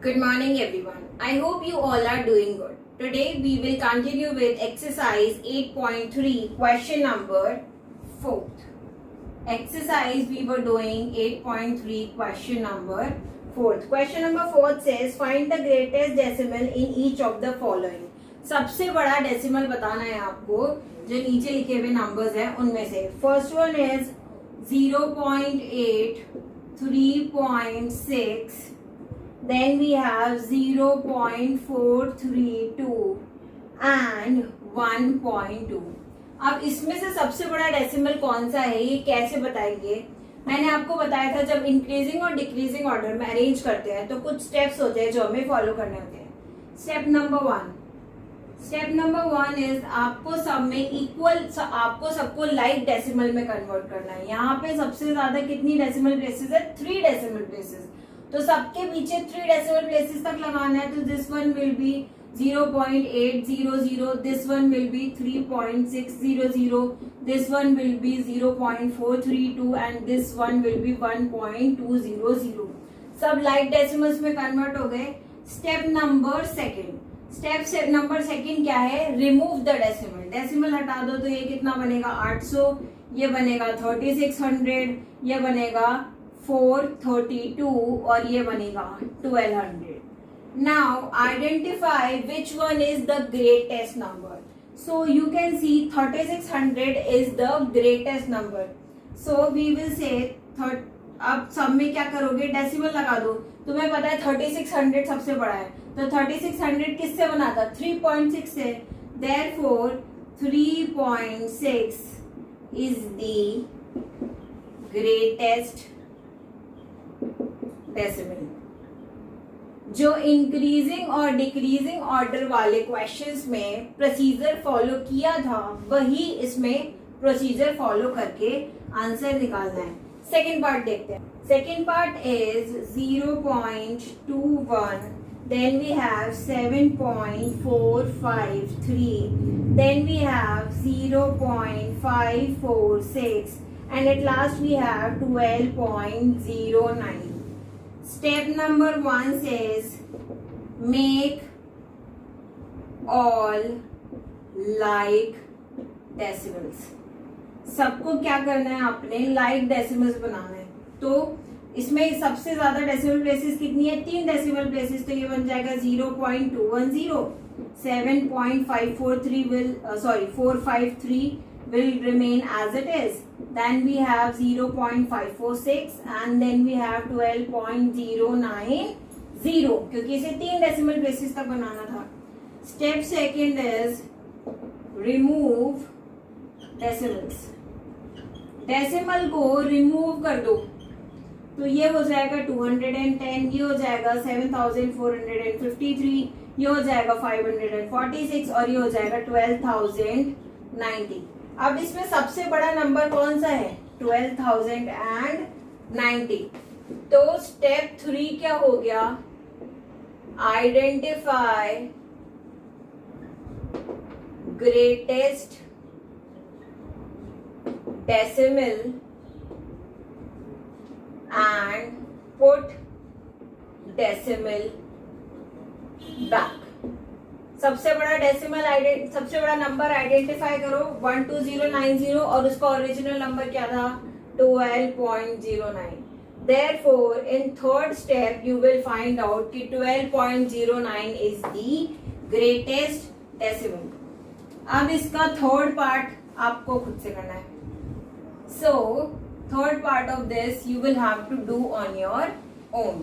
Good morning everyone. I hope you all are doing good. Today we will continue with exercise 8.3 question number 4. Exercise we were doing 8.3 question number 4. Question number 4 says find the greatest decimal in each of the following. सबसे बड़ा decimal बताना है आपको जो नीचे लिखे हुए numbers हैं उनमें से. First one is 0.8, 3.6. Then we have 0.432 and 1.2. अब इसमें से सबसे बड़ा डेसिमल कौन सा है ये कैसे बताएंगे. मैंने आपको बताया था जब इंक्रीजिंग और डिक्रीजिंग ऑर्डर में अरेंज करते हैं तो कुछ स्टेप्स होते हैं जो हमें फॉलो करने होते हैं. स्टेप नंबर वन इज आपको सब में इक्वल, आपको सबको लाइक डेसिमल में कन्वर्ट करना है. यहाँ पे सबसे ज्यादा कितनी डेसिमल प्लेसेस है? 3 डेसिमल प्लेसेस. तो सबके पीछे 3 डेसिमल प्लेसेस तक लगाना है. तो this one will be 0.800, this one will be 3.600, this one will be 0.432 and this one will be 1.200. सब लाइक डेसिमल्स में कन्वर्ट हो गए. स्टेप नंबर सेकेंड क्या है? Remove the decimal. डेसिमल हटा दो तो ये कितना बनेगा? 800, ये बनेगा 3600, ये बनेगा 432 और ये बनेगा 1200. Now identify which one is the greatest number. So you can see 3600 is the greatest number. So we will say अब सब में क्या करोगे? डेसिमल लगा दो. तुम्हें पता है 3600 सबसे बड़ा है तो 3600 किससे बना था? 3.6 से. Therefore 3.6 is the greatest decimal. जो इंक्रीजिंग और डिक्रीजिंग ऑर्डर वाले क्वेश्चंस में प्रोसीजर फॉलो किया था वही इसमें प्रोसीजर फॉलो करके आंसर निकालना है. सेकेंड पार्ट देखते हैं. Second part is 0.21, then we have 7.453, then we have 0.546 and at last we have 12.09. Step number 1 says make all like decimals. सबको क्या करना है? अपने लाइक डेसिमल्स बनाना है. तो इसमें सबसे ज्यादा डेसिमल प्लेसेस कितनी है? 3 डेसिमल प्लेसेस. तो ये बन जाएगा 0.210, 7.543 will 453 will remain as it is. Then we have 0.546 and then we have 12.090 क्योंकि इसे 3 डेसिमल प्लेसेस तक बनाना था. Step second is remove decimals. Decimal को रिमूव कर दो तो ये हो जाएगा 210, ये हो जाएगा 7453, ये हो जाएगा 546 और ये हो जाएगा 12090. अब इसमें सबसे बड़ा नंबर कौन सा है? 12090. तो स्टेप 3 क्या हो गया? Identify greatest decimal and put decimal back. सबसे बड़ा डेसिमल सबसे बड़ा नंबर आइडेंटिफाई करो 12090 और उसका ओरिजिनल नंबर क्या था? 12.09. Therefore in third step you will find out कि 12.09 is the greatest decimal. अब इसका थर्ड पार्ट आपको खुद से करना है. So third part of this you will have to do on your own.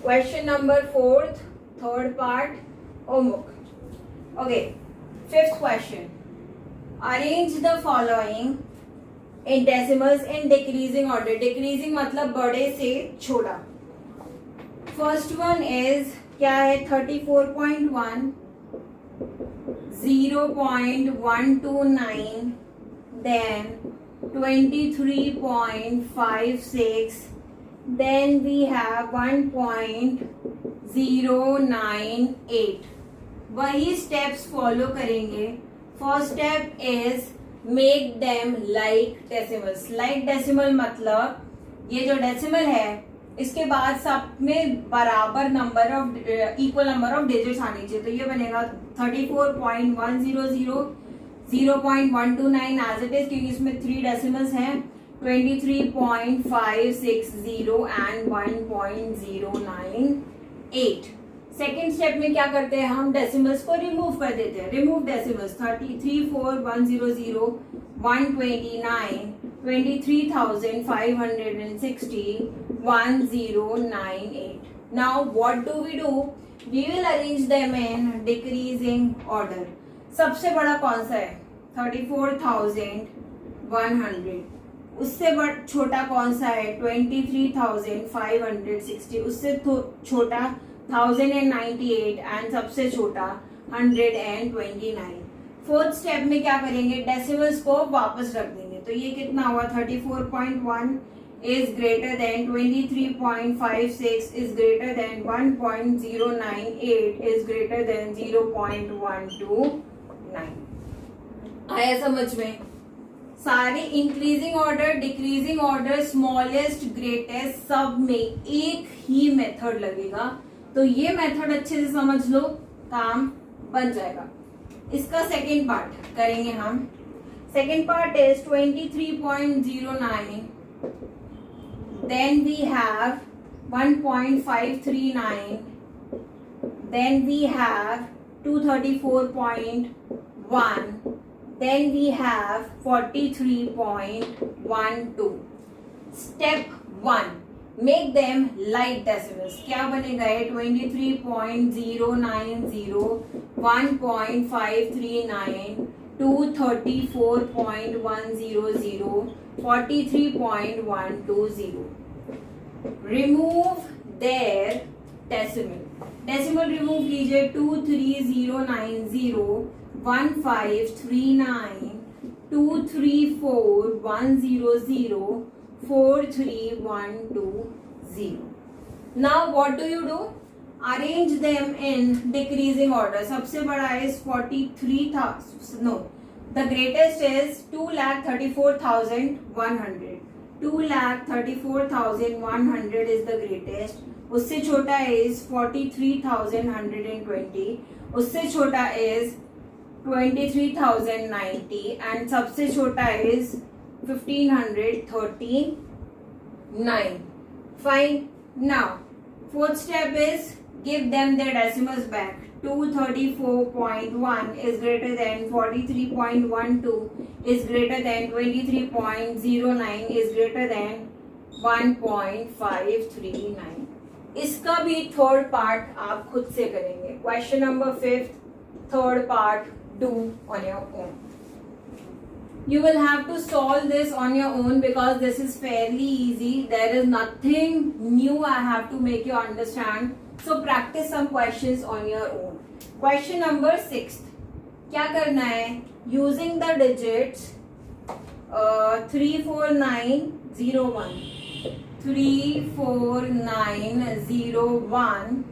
Question number 4, third part, homework. Okay, fifth question. Arrange the following in decimals in decreasing order. Decreasing मतलब बड़े से छोटा. First one is क्या है? 34.1, 0.129, then 23.56. Then we have 1.098. वही steps follow करेंगे. First step is make them like decimals. Like decimal मतलब ये जो डेसिमल है इसके बाद सब में बराबर number of equal number of digits आनी चाहिए। तो ये बनेगा 34.100, 0.129 एज इट इज, क्योंकि इसमें 3 डेसिमल्स हैं, 23.560 एंड 1.098। सेकेंड स्टेप में क्या करते हैं, हम डेसिमल्स को रिमूव कर देते हैं। Remove decimals 334100, 129, 23,560, 1098. Now what do? We will arrange them in decreasing order. सबसे बड़ा कौन सा है, 34,100। उससे छोटा कौन सा है, 23,560। उससे छोटा 1098 एंड सबसे छोटा 129। फोर्थ स्टेप में क्या करेंगे, डेसिमल्स को वापस रख देंगे। तो ये कितना हुआ, 34.1 is greater than 23.56 is greater than 1.098 is greater than 0.129। आया समझ में? सारे increasing order, decreasing order, smallest, greatest, सब में एक ही मेथड लगेगा। तो ये मेथड अच्छे से समझ लो, काम बन जाएगा। इसका सेकेंड पार्ट करेंगे हम। Second part is 23.09, then we have 1.539, then we have 234.1, then we have 43.12। Step 1, make them light decimals। क्या बनेगा ये, 23.090, 1.539, 234.100, 43.120। Remove their decimal। Decimal remove कीजिए, 23090, 1539, 234,100, 43,120। Now what do? Arrange them in decreasing order। सबसे बड़ा is 43,000, no, the greatest is 2,34,100। 2,34,100 is the greatest। उससे छोटा is 43,120, उससे छोटा is 23,090 and सबसे छोटा is 1,539। Fine। Now fourth step is give them their decimals back। 234.1 is greater than 43.12 is greater than 23.09 is greater than 1.539। इसका भी third part आप खुद से करेंगे। Question number 5, third part, do on your own। You will have to solve this on your own because this is fairly easy। There is nothing new I have to make you understand। So practice some questions on your own। Question number 6, क्या करना है, using the digits 34901, 34901,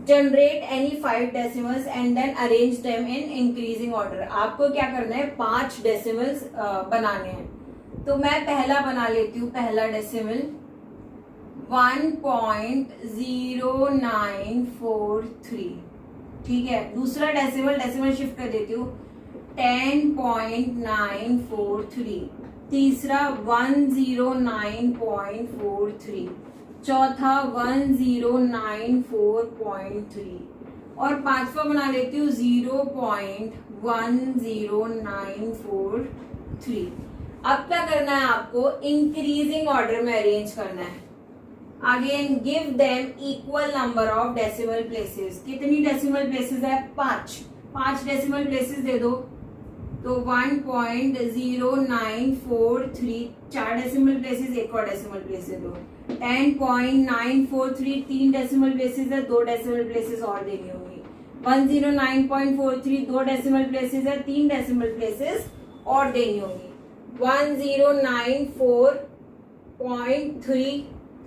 generate any 5 decimals and then arrange them in increasing order। आपको क्या करना है, 5 decimals बनाने हैं। तो मैं पहला बना लेती हूँ, पहला डेसिमल 1.0943, ठीक है। दूसरा डेसिमल शिफ्ट कर देती हूँ, 10.943। तीसरा 109.43, चौथा 1094.3 और पांचवा बना लेती हूँ 0.10943। अब क्या करना है आपको, इंक्रीजिंग ऑर्डर में अरेंज करना है। Again give them equal number of decimal places. कितनी डेसिमल प्लेसेस है, 5 डेसिमल प्लेसेस दे दो। तो 1.0943 4 डेसिमल प्लेसेस, एक और डेसिमल प्लेस दे दो। 10.943 3 डेसिमल प्लेसेस है, 2 डेसिमल प्लेसेस और देनी होगी। 109.43 2 डेसिमल प्लेसेस है, 3 डेसिमल प्लेसेस और देनी होगी। 1094.3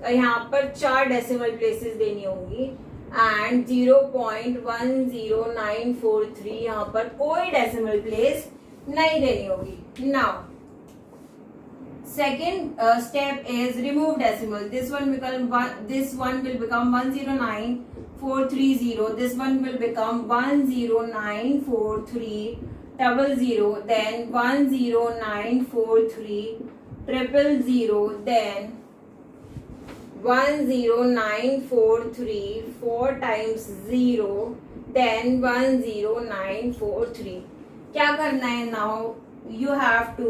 यहाँ पर 4 डेसिमल प्लेसेस देनी होंगी। एंड 0.10943 यहाँ पर कोई डेसिमल प्लेस नहीं देनी होगी। Now second step is remove decimal. This one will become 109,430. This one will become 1094300. Then 1094300. Then 10943 4 times 0. Then 10943. क्या करना है? Now you have to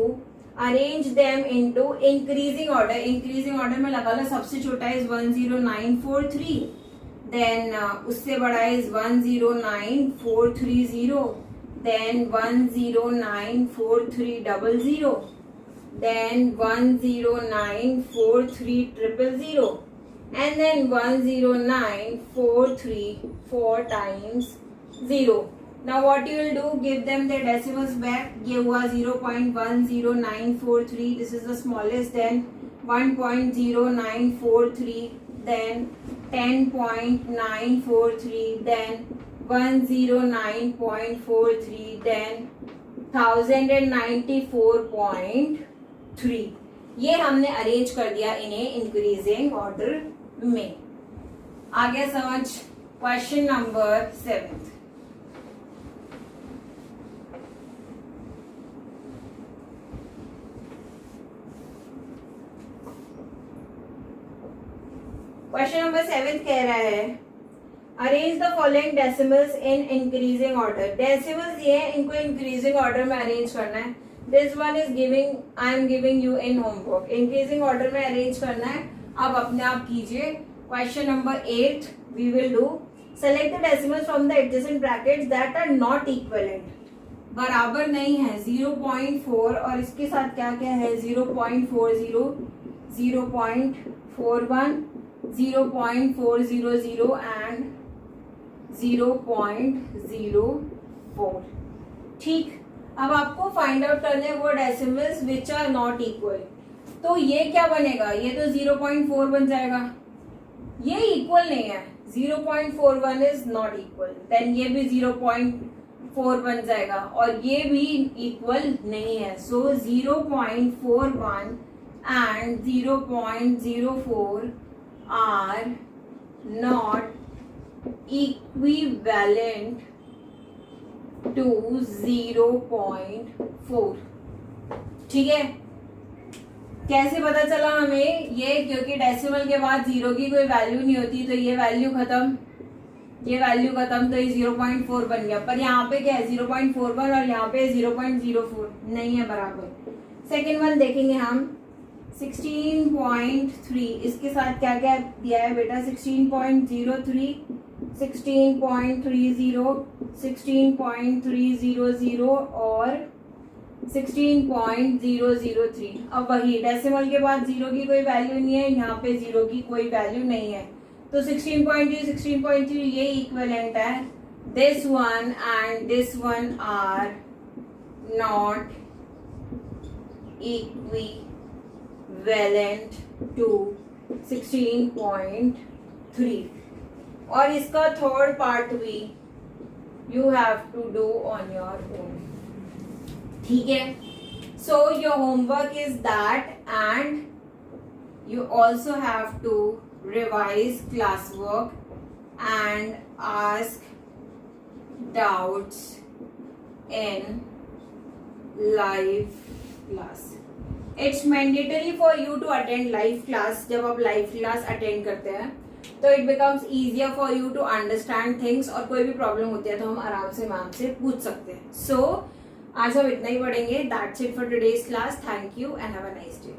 arrange them into increasing order. Increasing order में लगा लो, सबसे छोटा इज 10943, देन उससे बड़ा is 109,430, then 109,4300, then 109,4300, and then 109,43 4 times 0. Now what you will do, give them their decimals back. ये हुआ 0.10943, this is the smallest, then 1.0943, then 10.943, then 109.43, then 1094.3. ये हमने अरेंज कर दिया इन्हें इंक्रीजिंग ऑर्डर में। आगे समझ क्वेश्चन नंबर 7। क्वेश्चन नंबर 7 कह रहा है arrange the following decimals in increasing order. Decimals ये है, इनको इंक्रीजिंग ऑर्डर में अरेंज करना है। This one is giving, I am giving you in homework. Increasing order में अरेंज करना है, आप अपने आप कीजिए। Question number 8 we will do select the decimals from the adjacent brackets that are not equivalent. बराबर नहीं है 0.4 और इसके साथ क्या क्या है 0.40, 0.41, 0.400 and 0.04। ठीक, अब आपको फाइंड आउट करने हैं वो decimals which are not equal. तो ये क्या बनेगा? ये तो 0.4 बन जाएगा, ये इक्वल नहीं है। 0.41 इज नॉट इक्वल, देन ये भी 0.4 बन जाएगा और ये भी इक्वल नहीं है। सो 0.41 and 0.04 are not equivalent to 0.4। ठीक है, कैसे पता चला हमें? ये क्योंकि डेसिमल के बाद 0 की कोई वैल्यू नहीं होती, तो ये वैल्यू खत्म, ये वैल्यू खत्म, तो ये 0.4 बन गया। पर यहाँ पे क्या है 0.41 और यहाँ पे 0.04 नहीं है बराबर। सेकेंड वन देखेंगे हम 16.3, इसके साथ क्या क्या दिया है बेटा? 16.03, 16.30, 16.300 और 16.003। अब वही डेसिमल के बाद 0 की कोई वैल्यू नहीं है, यहाँ पे 0 की कोई वैल्यू नहीं है, तो 16.3, 16.3 ये इक्विवेलेंट है। This one and this one are not equivalent to 16.3। और इसका थर्ड पार्ट भी you have to do on your own. ठीक है, so your homework is that and you also have to revise classwork and ask doubts in live class. It's mandatory for you to attend live class. जब आप live class attend करते हैं तो it becomes easier for you to understand things, और कोई भी problem होती है तो हम आराम से मैम से पूछ सकते हैं। So आज हम इतना ही पढ़ेंगे। That's it for today's class. Thank you and have a nice day.